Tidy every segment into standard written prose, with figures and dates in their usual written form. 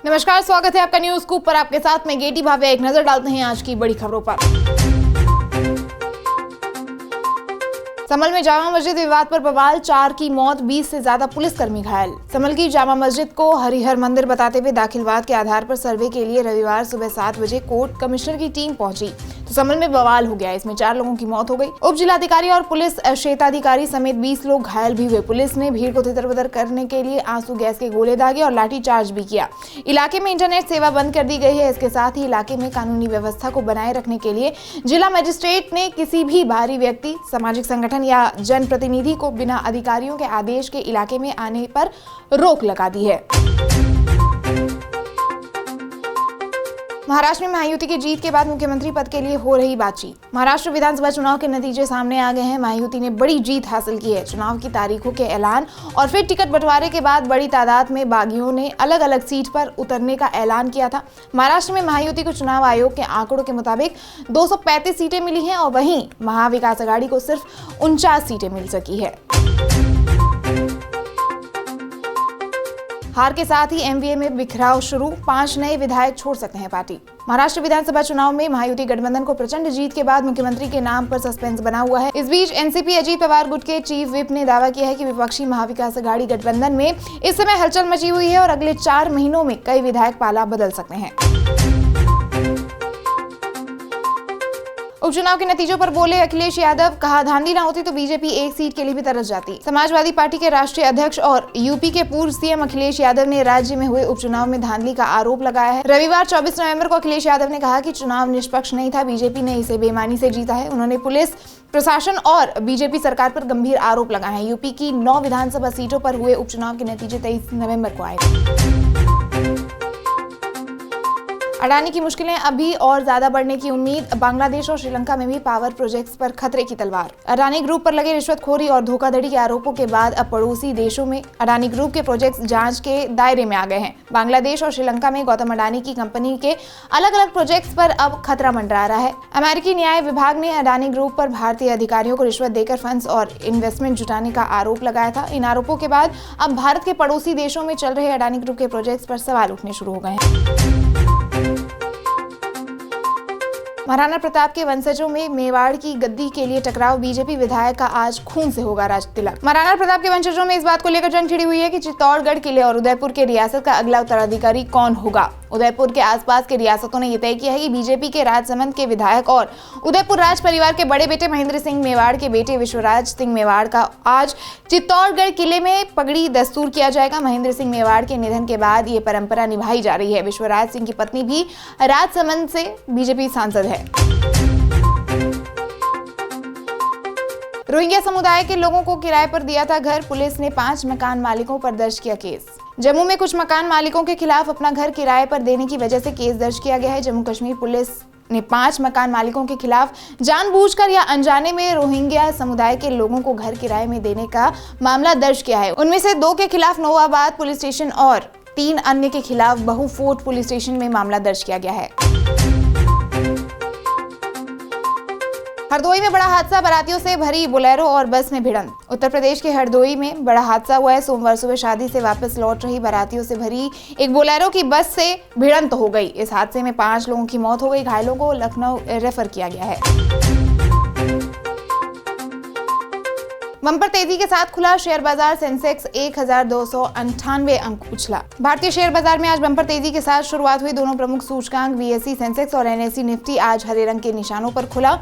नमस्कार, स्वागत है आपका न्यूज स्कूप पर। आपके साथ में गेटी भावे। एक नजर डालते हैं आज की बड़ी खबरों पर। समल में जामा मस्जिद विवाद पर बवाल, 4 की मौत, 20 से ज्यादा पुलिसकर्मी घायल। समल की जामा मस्जिद को हरिहर मंदिर बताते हुए दाखिलवाद के आधार पर सर्वे के लिए रविवार सुबह 7 बजे कोर्ट कमिश्नर की टीम पहुंची तो समल में बवाल हो गया। इसमें 4 लोगों की मौत हो गई। उप जिलाधिकारी और पुलिस क्षेत्राधिकारी समेत 20 लोग घायल भी हुए। पुलिस ने भीड़ को तितर-बितर करने के लिए आंसू गैस के गोले दागे और लाठीचार्ज भी किया। इलाके में इंटरनेट सेवा बंद कर दी गई है। इसके साथ ही इलाके में कानूनी व्यवस्था को बनाए रखने के लिए जिला मजिस्ट्रेट ने किसी भी बाहरी व्यक्ति, सामाजिक संगठन या जनप्रतिनिधि को बिना अधिकारियों के आदेश के इलाके में आने पर रोक लगा दी है। महाराष्ट्र में महायुति की जीत के बाद मुख्यमंत्री पद के लिए हो रही बातचीत। महाराष्ट्र विधानसभा चुनाव के नतीजे सामने आ गए हैं। महायुति ने बड़ी जीत हासिल की है। चुनाव की तारीखों के ऐलान और फिर टिकट बंटवारे के बाद बड़ी तादाद में बागियों ने अलग अलग सीट पर उतरने का ऐलान किया था। महाराष्ट्र में महायुति को चुनाव आयोग के आंकड़ों के मुताबिक 235 सीटें मिली हैं और वहीं महाविकास आघाड़ी को सिर्फ 49 सीटें मिल सकी है। हार के साथ ही एमवीए में बिखराव शुरू, 5 नए विधायक छोड़ सकते हैं पार्टी। महाराष्ट्र विधानसभा चुनाव में महायुति गठबंधन को प्रचंड जीत के बाद मुख्यमंत्री के नाम पर सस्पेंस बना हुआ है। इस बीच एनसीपी अजीत पवार गुट के चीफ विप ने दावा किया है कि विपक्षी महाविकास आघाड़ी गठबंधन में इस समय हलचल मची हुई है और अगले 4 महीनों में कई विधायक पाला बदल सकते हैं। उपचुनाव के नतीजों पर बोले अखिलेश यादव, कहा धांधली ना होती तो बीजेपी 1 सीट के लिए भी तरस जाती। समाजवादी पार्टी के राष्ट्रीय अध्यक्ष और यूपी के पूर्व सीएम अखिलेश यादव ने राज्य में हुए उपचुनाव में धांधली का आरोप लगाया है। रविवार 24 नवंबर को अखिलेश यादव ने कहा कि चुनाव निष्पक्ष नहीं था, बीजेपी ने इसे बेईमानी से जीता है। उन्होंने पुलिस प्रशासन और बीजेपी सरकार पर गंभीर आरोप लगाए हैं। यूपी की 9 विधानसभा सीटों पर हुए उपचुनाव के नतीजे 23 नवंबर को आए। अडानी की मुश्किलें अभी और ज्यादा बढ़ने की उम्मीद। बांग्लादेश और श्रीलंका में भी पावर प्रोजेक्ट्स पर खतरे की तलवार। अडानी ग्रुप पर लगे रिश्वतखोरी और धोखाधड़ी के आरोपों के बाद अब पड़ोसी देशों में अडानी ग्रुप के प्रोजेक्ट्स जांच के दायरे में आ गए हैं। बांग्लादेश और श्रीलंका में गौतम अडानी की कंपनी के अलग अलग प्रोजेक्ट्स पर अब खतरा मंडरा रहा है। अमेरिकी न्याय विभाग ने अडानी ग्रुप पर भारतीय अधिकारियों को रिश्वत देकर फंड्स और इन्वेस्टमेंट जुटाने का आरोप लगाया था। इन आरोपों के बाद अब भारत के पड़ोसी देशों में चल रहे अडानी ग्रुप के प्रोजेक्ट्स पर सवाल उठने शुरू हो गए हैं। महाराणा प्रताप के वंशजों में मेवाड़ की गद्दी के लिए टकराव, बीजेपी विधायक का आज खून से होगा राज तिलक। महाराणा प्रताप के वंशजों में इस बात को लेकर जंग छिड़ी हुई है कि चित्तौड़गढ़ किले और उदयपुर के रियासत का अगला उत्तराधिकारी कौन होगा। उदयपुर के आसपास के रियासतों ने यह तय किया है कि बीजेपी के राजसमंद के विधायक और उदयपुर राज परिवार के बड़े बेटे महेंद्र सिंह मेवाड़ के बेटे विश्वराज सिंह मेवाड़ का आज चित्तौड़गढ़ किले में पगड़ी दस्तूर किया जाएगा। महेंद्र सिंह मेवाड़ के निधन के बाद ये परंपरा निभाई जा रही है। विश्वराज सिंह की पत्नी भी राजसमंद से बीजेपी सांसद है। रोहिंग्या समुदाय के लोगों को किराए पर दिया था घर, पुलिस ने 5 मकान मालिकों पर दर्ज किया केस। जम्मू में कुछ मकान मालिकों के खिलाफ अपना घर किराए पर देने की वजह से केस दर्ज किया गया है। जम्मू कश्मीर पुलिस ने 5 मकान मालिकों के खिलाफ जानबूझकर या अनजाने में रोहिंग्या समुदाय के लोगों को घर किराए में देने का मामला दर्ज किया है। उनमें से 2 के खिलाफ नोआबाद पुलिस स्टेशन और 3 अन्य के खिलाफ बहुफोर्ट पुलिस स्टेशन में मामला दर्ज किया गया है। हरदोई में बड़ा हादसा, बारातियों से भरी बोलेरो और बस में भिड़ंत। उत्तर प्रदेश के हरदोई में बड़ा हादसा हुआ है। सोमवार सुबह शादी से वापस लौट रही बारातियों से भरी एक बोलेरो की बस से भिड़ंत हो गई। इस हादसे में 5 लोगों की मौत हो गई। घायलों को लखनऊ रेफर किया गया है। बम्पर तेजी के साथ खुला शेयर बाजार, सेंसेक्स 1298 अंक उछला। भारतीय शेयर बाजार में आज बम्पर तेजी के साथ शुरुआत हुई। दोनों प्रमुख सूचकांक बीएसई सेंसेक्स और एनएसई निफ्टी आज हरे रंग के निशानों पर खुला।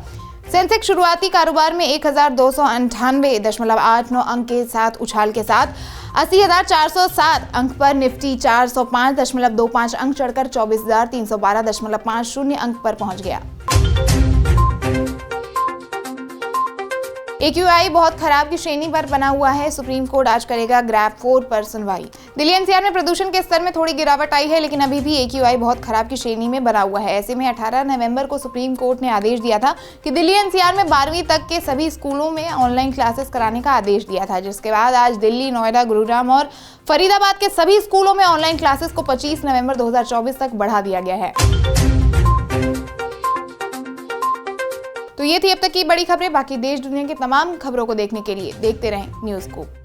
सेंसेक्स शुरुआती कारोबार में 1298.89 अंक के साथ उछाल के साथ 80,407 अंक पर, निफ्टी 405.25 अंक चढ़कर 24,312.50 अंक पर पहुंच गया। AQI बहुत खराब की श्रेणी पर बना हुआ है। सुप्रीम कोर्ट आज करेगा ग्रैब 4 पर सुनवाई। दिल्ली एनसीआर में प्रदूषण के स्तर में थोड़ी गिरावट आई है, लेकिन अभी भी AQI बहुत खराब की श्रेणी में बना हुआ है। ऐसे में 18 नवंबर को सुप्रीम कोर्ट ने आदेश दिया था कि दिल्ली एनसीआर में 12वीं तक के सभी स्कूलों में ऑनलाइन क्लासेस कराने का आदेश दिया था, जिसके बाद आज दिल्ली, नोएडा, गुरुग्राम और फरीदाबाद के सभी स्कूलों में ऑनलाइन क्लासेस को 25 नवंबर 2024 तक बढ़ा दिया गया है। तो ये थी अब तक की बड़ी खबरें। बाकी देश दुनिया की तमाम खबरों को देखने के लिए देखते रहें न्यूज़ स्कूप।